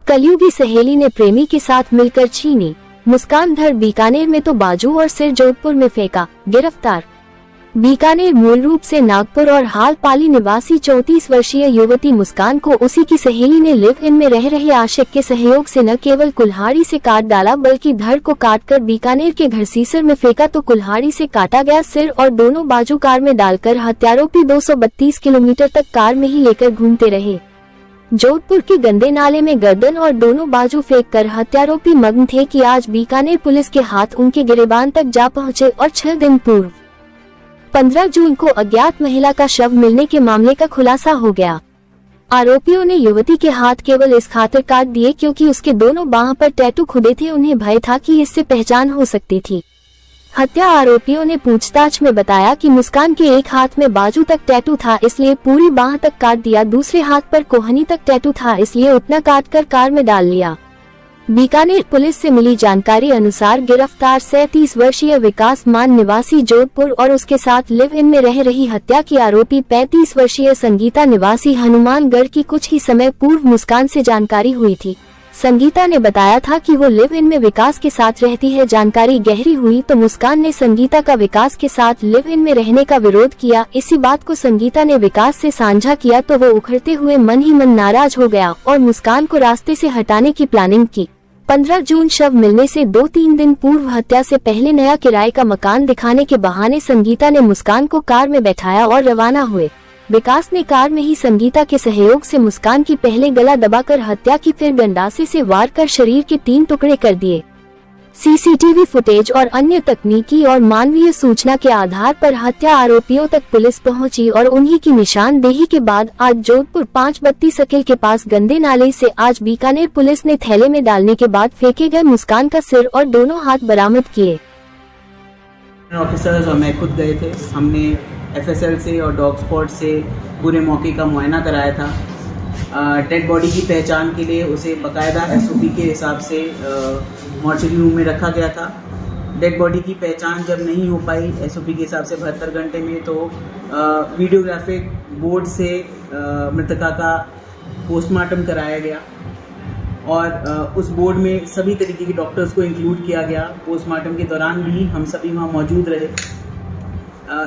कलयुगी सहेली ने प्रेमी के साथ मिलकर छीनी मुस्कान धर। बीकानेर में तो बाजू और सिर जोधपुर में फेंका, गिरफ्तार। बीकानेर मूल रूप से नागपुर और हाल पाली निवासी 34 वर्षीय युवती मुस्कान को उसी की सहेली ने लिव इन में रह रहे आशिक के सहयोग से न केवल कुल्हाड़ी से काट डाला बल्कि धड़ को काटकर बीकानेर के घर सीसर में फेंका तो कुल्हाड़ी से काटा गया सिर और दोनों बाजू कार में डालकर हत्यारोपी 232 किलोमीटर तक कार में ही लेकर घूमते रहे। जोधपुर के गंदे नाले में गर्दन और दोनों बाजू फेंककर हत्यारोपी मग्न थे कि आज बीकानेर पुलिस के हाथ उनके गिरेबान तक जा पहुंचे और 6 दिन पूर्व 15 जून को अज्ञात महिला का शव मिलने के मामले का खुलासा हो गया। आरोपियों ने युवती के हाथ केवल इस खातिर काट दिए क्योंकि उसके दोनों बाह पर टैटू खुदे थे। उन्हें भय था कि इससे पहचान हो सकती थी। हत्या आरोपियों ने पूछताछ में बताया कि मुस्कान के एक हाथ में बाजू तक टैटू था इसलिए पूरी बाह तक काट दिया, दूसरे हाथ पर कोहनी तक टैटू था इसलिए उतना काट कर कार में डाल लिया। बीकानेर पुलिस से मिली जानकारी अनुसार गिरफ्तार 37 वर्षीय विकास मान निवासी जोधपुर और उसके साथ लिव इन में रह रही हत्या की आरोपी 35 वर्षीय संगीता निवासी हनुमानगढ़ की कुछ ही समय पूर्व मुस्कान से जानकारी हुई थी। संगीता ने बताया था कि वो लिव इन में विकास के साथ रहती है। जानकारी गहरी हुई तो मुस्कान ने संगीता का विकास के साथ लिव इन में रहने का विरोध किया। इसी बात को संगीता ने विकास से साझा किया तो वो उखड़ते हुए मन ही मन नाराज हो गया और मुस्कान को रास्ते से हटाने की प्लानिंग की। 15 जून शव मिलने से 2-3 दिन पूर्व हत्या से पहले नया किराए का मकान दिखाने के बहाने संगीता ने मुस्कान को कार में बैठाया और रवाना हुए। विकास ने कार में ही संगीता के सहयोग से मुस्कान की पहले गला दबाकर हत्या की, फिर गंडासे से वार कर शरीर के 3 टुकड़े कर दिए। सीसीटीवी फुटेज और अन्य तकनीकी और मानवीय सूचना के आधार पर हत्या आरोपियों तक पुलिस पहुंची और उन्हीं की निशानदेही के बाद आज जोधपुर 532 सर्किल के पास गंदे नाले से आज बीकानेर पुलिस ने थैले में डालने के बाद फेंके गए मुस्कान का सिर और दोनों हाथ बरामद किए। ऑफिसर्स और मैं खुद गए थे। हमने एफएसएल से और डॉग स्पॉट से पूरे मौके का मुआयना कराया था। डेड बॉडी की पहचान के लिए उसे बाकायदा एसओपी के हिसाब से मॉर्चरी रूम में रखा गया था। डेड बॉडी की पहचान जब नहीं हो पाई एसओपी के हिसाब से 72 घंटे में तो वीडियोग्राफिक बोर्ड से मृतका का पोस्टमार्टम कराया गया और उस बोर्ड में सभी तरीके के डॉक्टर्स को इंक्लूड किया गया। पोस्टमार्टम के दौरान भी हम सभी वहाँ मौजूद रहे।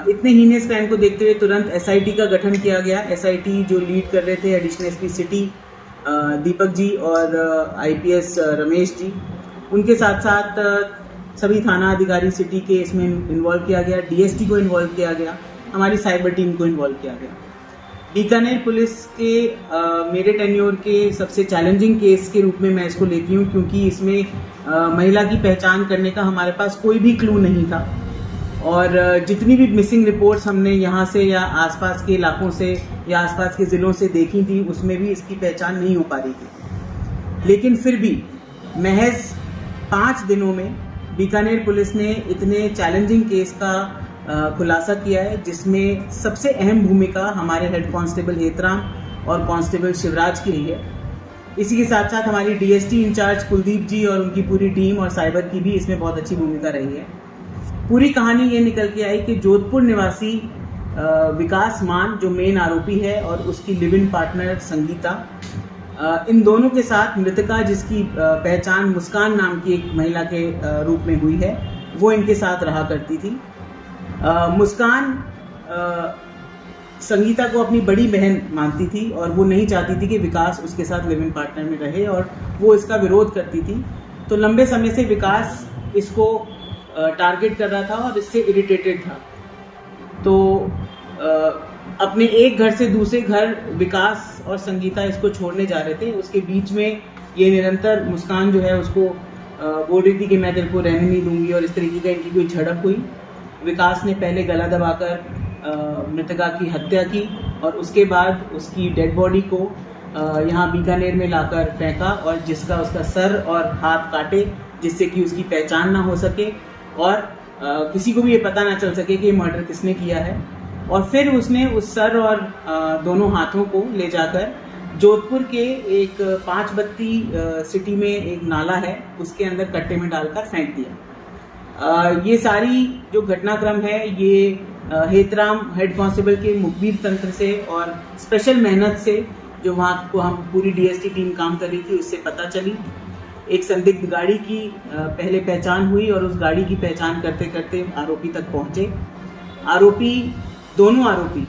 इतने हीनियस क्राइम को देखते हुए तुरंत एसआईटी का गठन किया गया। एसआईटी जो लीड कर रहे थे additional SP city Deepak ji और आईपीएस रमेश जी, उनके साथ साथ सभी थाना अधिकारी सिटी के इसमें इन्वॉल्व किया गया। डीएसटी को इन्वॉल्व किया गया, हमारी साइबर टीम को इन्वॉल्व किया गया। बीकानेर पुलिस के मेरे टेन्योर के सबसे चैलेंजिंग केस के रूप में मैं इसको लेती हूँ क्योंकि इसमें महिला की पहचान करने का हमारे पास कोई भी क्लू नहीं था और जितनी भी मिसिंग रिपोर्ट्स हमने यहाँ से या आसपास के इलाकों से या आसपास के ज़िलों से देखी थी उसमें भी इसकी पहचान नहीं हो पा रही थी। लेकिन फिर भी महज 5 दिनों में बीकानेर पुलिस ने इतने चैलेंजिंग केस का खुलासा किया है जिसमें सबसे अहम भूमिका हमारे हेड कांस्टेबल हेतराम और कांस्टेबल शिवराज की रही है। इसी के साथ साथ हमारी डीएसटी इंचार्ज कुलदीप जी और उनकी पूरी टीम और साइबर की भी इसमें बहुत अच्छी भूमिका रही है। पूरी कहानी ये निकल के आई कि जोधपुर निवासी विकास मान जो मेन आरोपी है और उसकी लिव इन पार्टनर संगीता, इन दोनों के साथ मृतका जिसकी पहचान मुस्कान नाम की एक महिला के रूप में हुई है वो इनके साथ रहा करती थी। मुस्कान संगीता को अपनी बड़ी बहन मानती थी और वो नहीं चाहती थी कि विकास उसके साथ लिव इन पार्टनर में रहे और वो इसका विरोध करती थी। तो लंबे समय से विकास इसको टारगेट कर रहा था और इससे इरिटेटेड था। तो अपने एक घर से दूसरे घर विकास और संगीता इसको छोड़ने जा रहे थे। उसके बीच में ये निरंतर मुस्कान जो है उसको बोल रही थी कि मैं तेरे को रहने नहीं दूंगी और इस तरीके का इनकी कोई झड़प हुई। विकास ने पहले गला दबाकर मृतका की हत्या की और उसके बाद उसकी डेड बॉडी को यहाँ बीकानेर में लाकर फेंका और जिसका उसका सर और हाथ काटे जिससे कि उसकी पहचान ना हो सके और किसी को भी ये पता ना चल सके कि ये मर्डर किसने किया है। और फिर उसने उस सर और दोनों हाथों को ले जाकर जोधपुर के एक 532 सिटी में एक नाला है उसके अंदर कट्टे में डालकर फेंक दिया। ये सारी जो घटनाक्रम है ये हेतराम हेड कांस्टेबल के मुखबिर तंत्र से और स्पेशल मेहनत से जो वहाँ को हम पूरी डीएसटी टीम काम कर रही थी उससे पता चली। एक संदिग्ध गाड़ी की पहले पहचान हुई और उस गाड़ी की पहचान करते करते आरोपी तक पहुँचे। दोनों आरोपी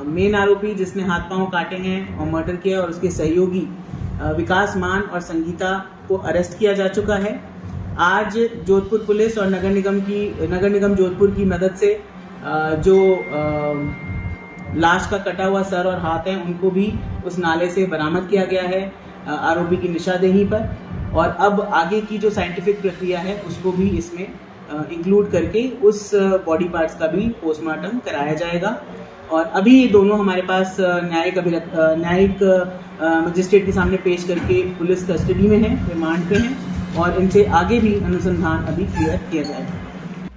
मेन आरोपी जिसने हाथ पांव काटे हैं और मर्डर किया और उसके सहयोगी विकास मान और संगीता को अरेस्ट किया जा चुका है। आज जोधपुर पुलिस और नगर निगम जोधपुर की मदद से जो लाश का कटा हुआ सर और हाथ है उनको भी उस नाले से बरामद किया गया है आरोपी की निशानदेही पर। और अब आगे की जो साइंटिफिक प्रक्रिया है उसको भी इसमें इंक्लूड करके उस बॉडी पार्ट्स का भी पोस्टमार्टम कराया जाएगा। और अभी ये दोनों हमारे पास न्यायिक मजिस्ट्रेट के सामने पेश करके पुलिस कस्टडी में हैं, रिमांड पे हैं और इनसे आगे भी अनुसंधान अभी क्लियर किया जाएगा।